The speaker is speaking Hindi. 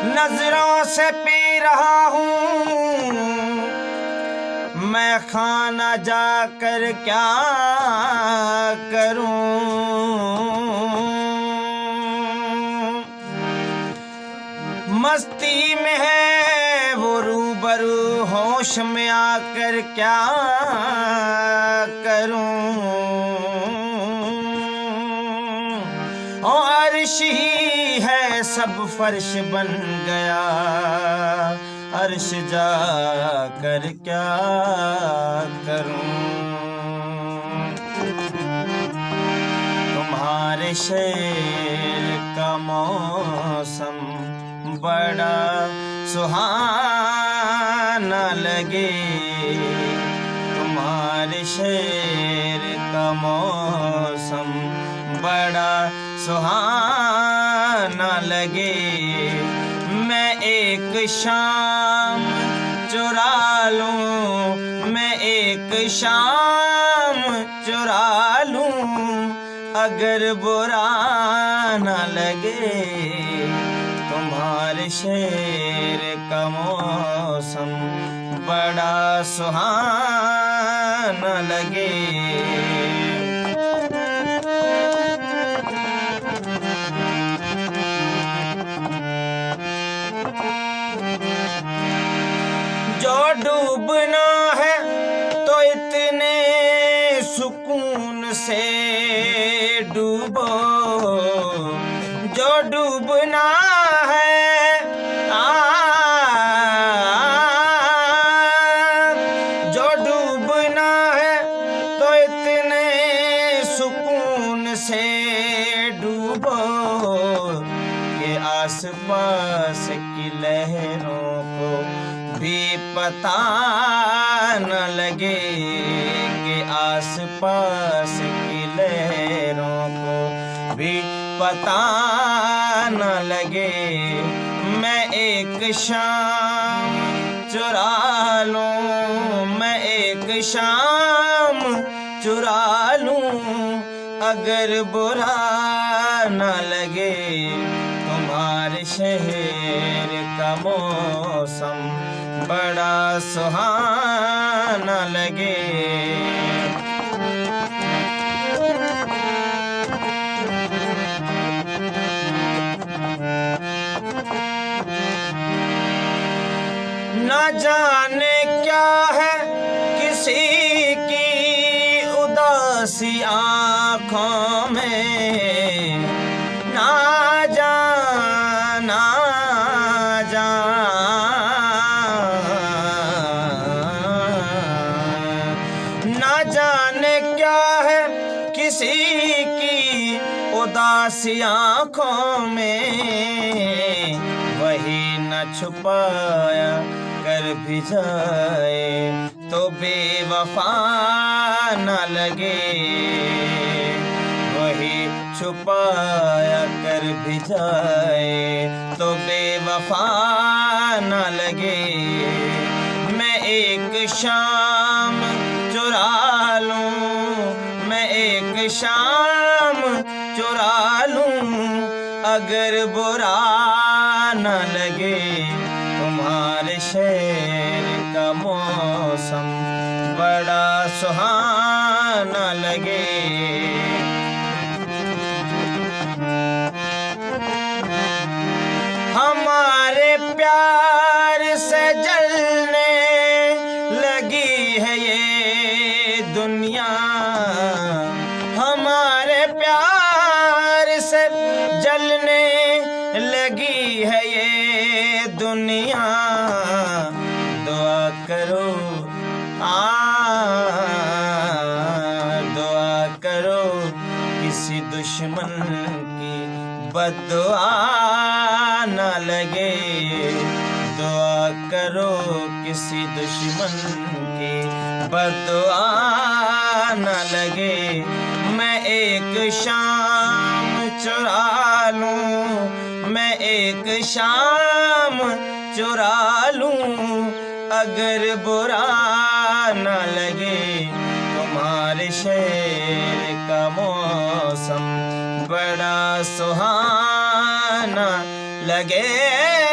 नजरों से पी रहा हूँ मैं खाना जाकर क्या करूँ। मस्ती में है वो रूबरू होश में आकर क्या करूँ। और अर्श ही है सब फर्श बन गया अर्श जा कर क्या करूं। तुम्हारे शहर का मौसम बड़ा सुहाना लगे। तुम्हारे शहर का मौसम बड़ा सुहाना लगे। मैं एक शाम चुरा लूं मैं एक शाम चुरा लूं अगर बुरा न लगे। तुम्हारे शहर का मौसम बड़ा सुहाना लगे। जो डूबना है तो इतने सुकून से डूबो। जो डूबना है जो डूबना है तो इतने सुकून से डूबो कि आसपास की लहरों को भी पता न लगे। कि आसपास की लहरों को भी पता न लगे। मैं एक शाम चुरा लूं मैं एक शाम चुरा लूं अगर बुरा न लगे। तुम्हारे शहर का मौसम बड़ा सुहाना लगे। न जाने क्या है किसी की उदासी आँखों में। ना जाना ना जाने क्या है किसी की उदासी आँखों में। वही न छुपाया कर भी जाए तो बेवफा न लगे। वही छुपाया कर भी जाए तो बेवफा न लगे। मैं एक शाम चुरा लूं मैं एक शाम चुरा लूं अगर बुरा न लगे। तुम्हारे शहर का मौसम बड़ा सुहाना लगे। हमारे प्यार से जलने लगी है ये दुनिया। हमारे प्यार से जलने लगी है ये दुनिया। दुआ करो दुआ दुश्मन की बद्दुआ न लगे। दुआ करो किसी दुश्मन की बद्दुआ न लगे। मैं एक शाम चुरा लूं, मैं एक शाम चुरा लूं, अगर बुरा न लगे। तुम्हारे शहर का मौसम बड़ा सुहाना लगे।